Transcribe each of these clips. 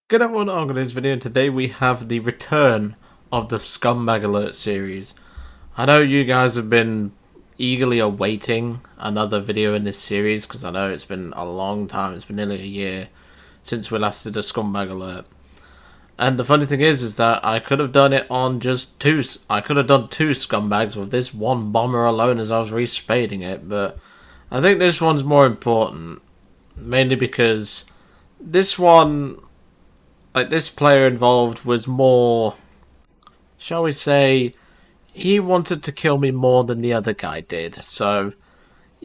Good everyone, on this video, and today we have the return of the Scumbag Alert series. I know you guys have been eagerly awaiting another video in this series because I know it's been a long time, it's been nearly a year since we last did a Scumbag Alert. And the funny thing is that I could have done it on just two, I could have done two scumbags with this one bomber alone as I was respading it, but I think this one's more important, mainly because this one, like, this player involved was more, shall we say, he wanted to kill me more than the other guy did. So,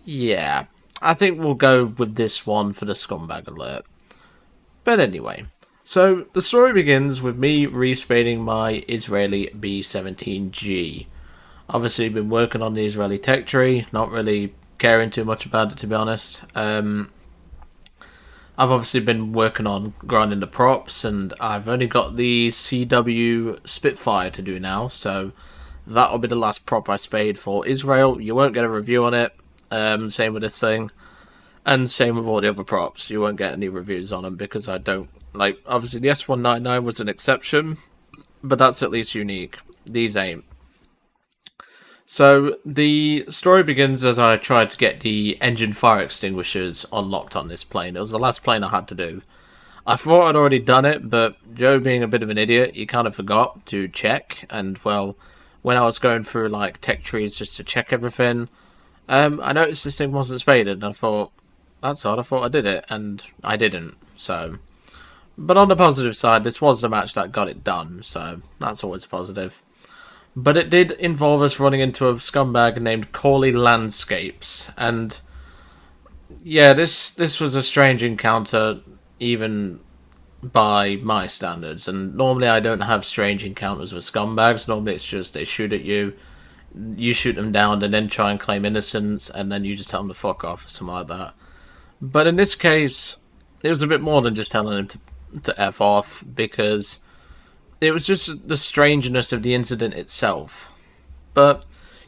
yeah, I think we'll go with this one for the Scumbag Alert. But anyway, so the story begins with me respading my Israeli B-17G. Obviously, been working on the Israeli tech tree, not really caring too much about it, to be honest. I've obviously been working on grinding the props, and I've only got the CW Spitfire to do now, so that'll be the last prop I spade for Israel. You won't get a review on it, same with this thing, and same with all the other props. You won't get any reviews on them because I don't, like, obviously the S199 was an exception, but that's at least unique. These ain't. So, the story begins as I tried to get the engine fire extinguishers unlocked on this plane. It was the last plane I had to do. I thought I'd already done it, but Joe, being a bit of an idiot, he kind of forgot to check. And, well, when I was going through, like, tech trees just to check everything, I noticed this thing wasn't spaded, and I thought, that's odd, I thought I did it, and I didn't, so. But on the positive side, this was the match that got it done, so that's always positive. But it did involve us running into a scumbag named Cawleylandscapes, and yeah, this was a strange encounter, even by my standards. And normally I don't have strange encounters with scumbags. Normally it's just they shoot at you, you shoot them down, and then try and claim innocence, and then you just tell them to fuck off or something like that. But in this case, it was a bit more than just telling him to F off, because it was just the strangeness of the incident itself. But,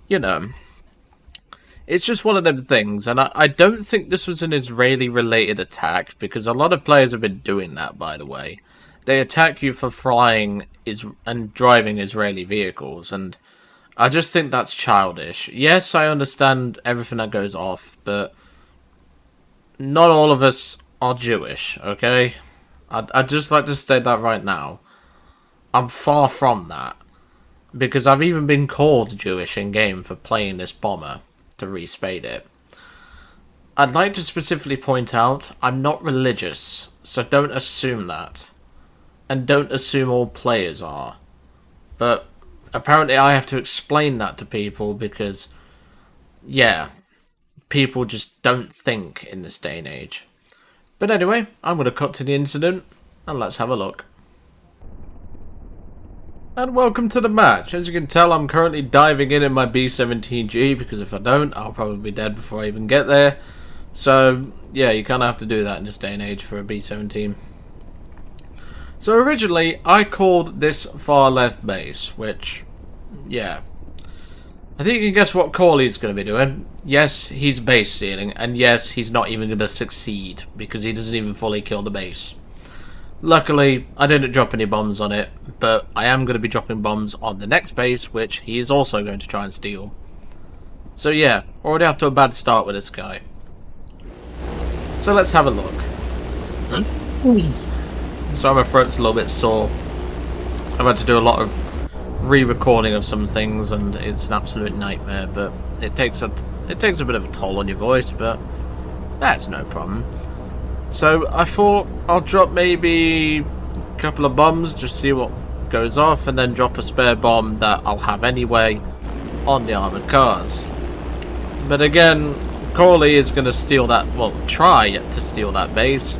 you know, it's just one of them things. And I don't think this was an Israeli-related attack, because a lot of players have been doing that, by the way. They attack you for flying and driving Israeli vehicles, and I just think that's childish. Yes, I understand everything that goes off, but not all of us are Jewish, okay? I'd just like to state that right now. I'm far from that, because I've even been called Jewish in-game for playing this bomber to respade it. I'd like to specifically point out, I'm not religious, so don't assume that. And don't assume all players are. But apparently I have to explain that to people because, yeah, people just don't think in this day and age. But anyway, I'm going to cut to the incident, and let's have a look. And welcome to the match. As you can tell, I'm currently diving in my B-17G, because if I don't, I'll probably be dead before I even get there. So, yeah, you kind of have to do that in this day and age for a B-17. So originally, I called this far left base, which, yeah. I think you can guess what Cawley's going to be doing. Yes, he's base stealing, and yes, he's not even going to succeed, because he doesn't even fully kill the base. Luckily, I didn't drop any bombs on it, but I am going to be dropping bombs on the next base, which he is also going to try and steal. So yeah, already off to a bad start with this guy. So let's have a look. Sorry, my throat's a little bit sore. I've had to do a lot of re-recording of some things, and it's an absolute nightmare, but it takes a bit of a toll on your voice, but that's no problem. So I thought I'll drop maybe a couple of bombs, just see what goes off, and then drop a spare bomb that I'll have anyway on the armoured cars. But again, Cawley is going to steal that, well, try to steal that base.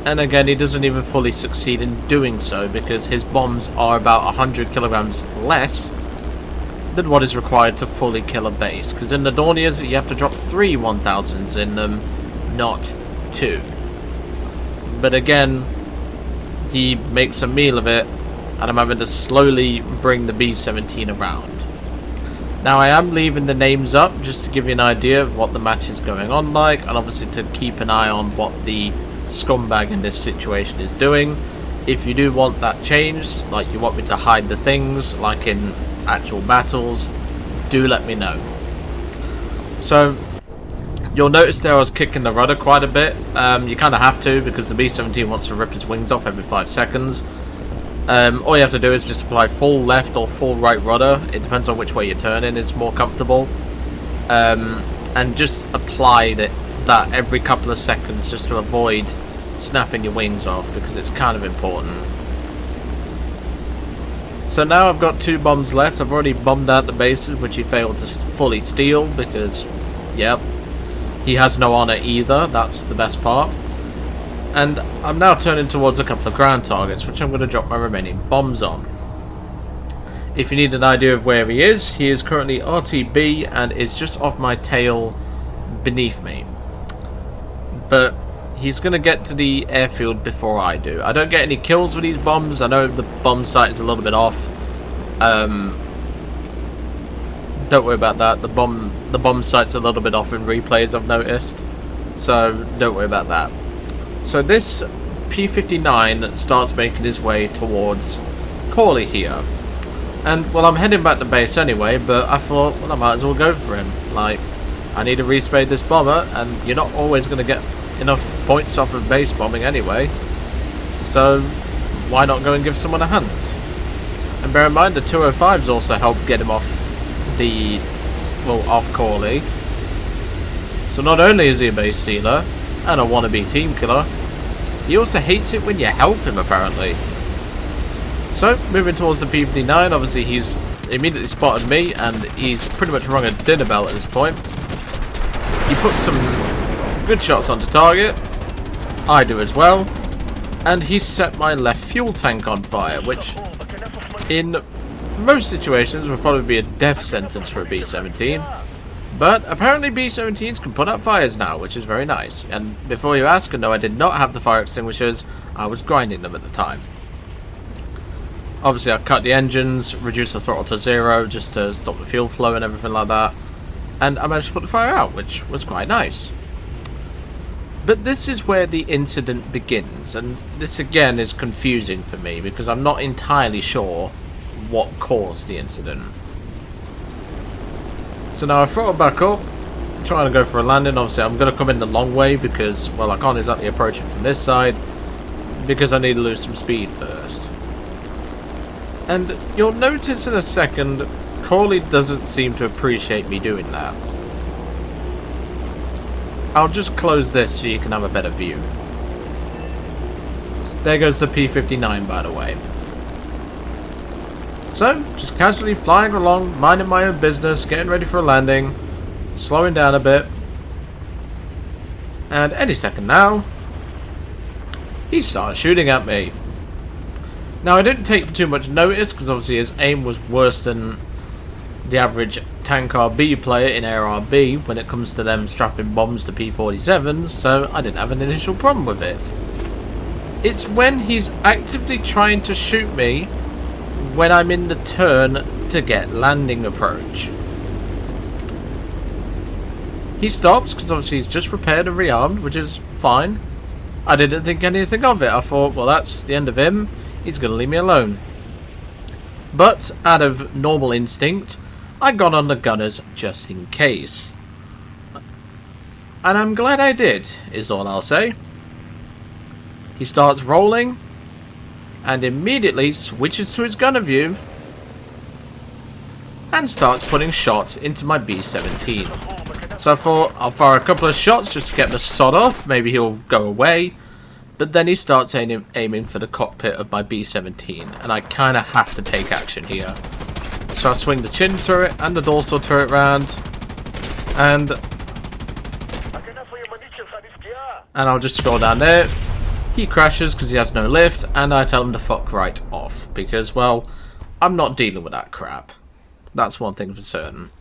And again, he doesn't even fully succeed in doing so, because his bombs are about 100 kilograms less than what is required to fully kill a base. Because in the Dorniers, you have to drop 3 1000s in them, not 2. But again, he makes a meal of it, and I'm having to slowly bring the B-17 around. Now, I am leaving the names up just to give you an idea of what the match is going on like, and obviously to keep an eye on what the scumbag in this situation is doing. If you do want that changed, like you want me to hide the things, like in actual battles, do let me know. So, you'll notice there I was kicking the rudder quite a bit. You kind of have to, because the B-17 wants to rip his wings off every 5 seconds. All you have to do is just apply full left or full right rudder. It depends on which way you're turning, it's more comfortable. And just apply that every couple of seconds just to avoid snapping your wings off, because it's kind of important. So now I've got 2 bombs left. I've already bombed out the bases, which he failed to fully steal, because, yep, he has no honor either. That's the best part. And I'm now turning towards a couple of ground targets, which I'm going to drop my remaining bombs on. If you need an idea of where he is currently RTB and is just off my tail beneath me. But he's going to get to the airfield before I do. I don't get any kills with these bombs. I know the bomb sight is a little bit off. Don't worry about that. The bomb sight's a little bit off in replays, I've noticed. So don't worry about that. So this P-59 starts making his way towards Cawley here. And, well, I'm heading back to base anyway, but I thought, well, I might as well go for him. Like, I need to respray this bomber, and you're not always going to get enough points off of base bombing anyway. So, why not go and give someone a hand? And bear in mind, the 205s also helped get him off off Cawley. So not only is he a base stealer and a wannabe team killer, he also hates it when you help him, apparently. So, moving towards the P-59, obviously he's immediately spotted me, and he's pretty much rung a dinner bell at this point. He puts some good shots onto target, I do as well, and he set my left fuel tank on fire, which in most situations would probably be a death sentence for a B-17. But apparently B-17s can put out fires now, which is very nice. And before you ask, no, I did not have the fire extinguishers. I was grinding them at the time. Obviously, I cut the engines, reduced the throttle to 0 just to stop the fuel flow and everything like that. And I managed to put the fire out, which was quite nice. But this is where the incident begins. And this again is confusing for me, because I'm not entirely sure what caused the incident. So now I've throttled back up, trying to go for a landing. Obviously I'm going to come in the long way because, well, I can't exactly approach it from this side, because I need to lose some speed first. And you'll notice in a second, Cawley doesn't seem to appreciate me doing that. I'll just close this so you can have a better view. There goes the P-59, by the way. So, just casually flying along, minding my own business, getting ready for a landing, slowing down a bit. And any second now, he starts shooting at me. Now, I didn't take too much notice, because obviously his aim was worse than the average tank RB player in Air RB when it comes to them strapping bombs to P-47s, so I didn't have an initial problem with it. It's when he's actively trying to shoot me when I'm in the turn to get landing approach. He stops, because obviously he's just repaired and rearmed, which is fine. I didn't think anything of it. I thought, well, that's the end of him. He's going to leave me alone. But, out of normal instinct, I got on the gunners just in case. And I'm glad I did, is all I'll say. He starts rolling, and immediately switches to his gunner view, and starts putting shots into my B-17. So I thought, I'll fire a couple of shots just to get the sod off, maybe he'll go away. But then he starts aiming for the cockpit of my B-17, and I kind of have to take action here. So I swing the chin turret and the dorsal turret round, and I'll just scroll down there. He crashes because he has no lift, and I tell him to fuck right off, because, well, I'm not dealing with that crap. That's one thing for certain.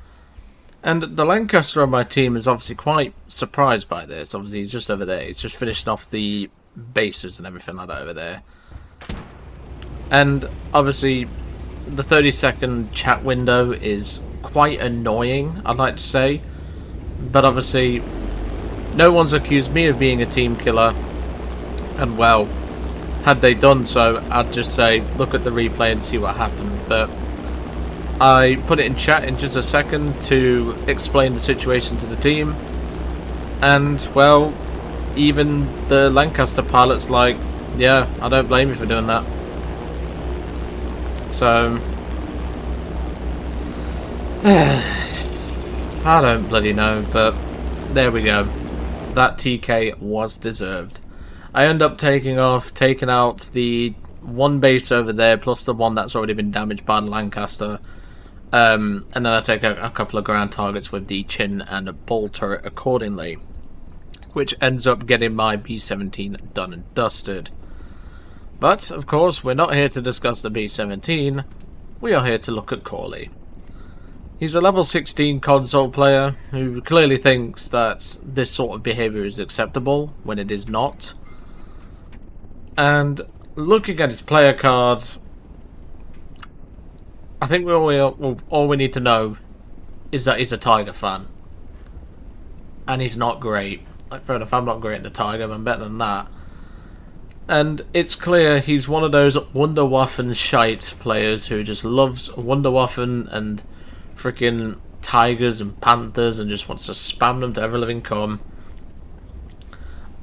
And the Lancaster on my team is obviously quite surprised by this. Obviously, he's just over there. He's just finishing off the bases and everything like that over there. And obviously, the 30-second chat window is quite annoying, I'd like to say. But obviously, no one's accused me of being a team killer. And well, had they done so, I'd just say, look at the replay and see what happened. But I put it in chat in just a second to explain the situation to the team. And, well, even the Lancaster pilot's like, yeah, I don't blame you for doing that. So, I don't bloody know, but there we go. That TK was deserved. I end up taking out the one base over there, plus the one that's already been damaged by the Lancaster. And then I take a couple of ground targets with the Chin and a ball turret accordingly, which ends up getting my B-17 done and dusted. But, of course, we're not here to discuss the B-17, we are here to look at Cawley. He's a level 16 console player who clearly thinks that this sort of behaviour is acceptable when it is not. And looking at his player card, I think all we need to know is that he's a Tiger fan. And he's not great. Like, fair enough, I'm not great in the Tiger, I'm better than that. And it's clear he's one of those Wunderwaffen shite players who just loves Wunderwaffen and freaking Tigers and Panthers and just wants to spam them to ever living come.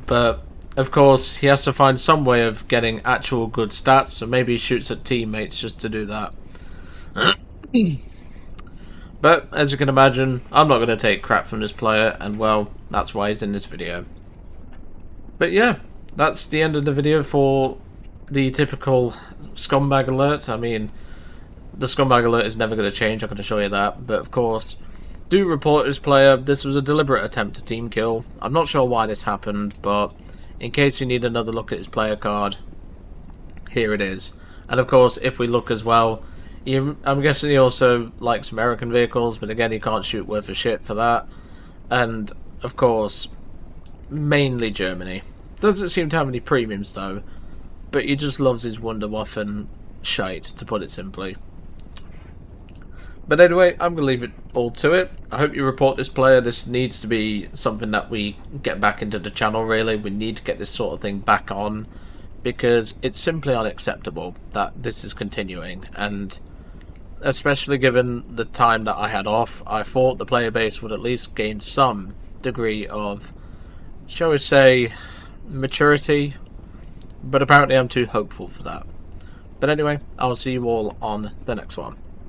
But, of course, he has to find some way of getting actual good stats, so maybe he shoots at teammates just to do that. But, as you can imagine, I'm not going to take crap from this player, and well, that's why he's in this video. But yeah, that's the end of the video for the typical Scumbag Alert. I mean, the Scumbag Alert is never going to change, I can assure you that. But of course, do report this player. This was a deliberate attempt to team kill. I'm not sure why this happened, but in case you need another look at his player card, here it is. And of course, if we look as well, I'm guessing he also likes American vehicles, but again, he can't shoot worth a shit for that. And of course, mainly Germany. Doesn't seem to have any premiums though, but he just loves his Wunderwaffen shite, to put it simply. But anyway, I'm going to leave it all to it. I hope you report this player. This needs to be something that we get back into the channel, really. We need to get this sort of thing back on, because it's simply unacceptable that this is continuing. And especially given the time that I had off, I thought the player base would at least gain some degree of, shall we say, maturity. But apparently I'm too hopeful for that. But anyway, I'll see you all on the next one.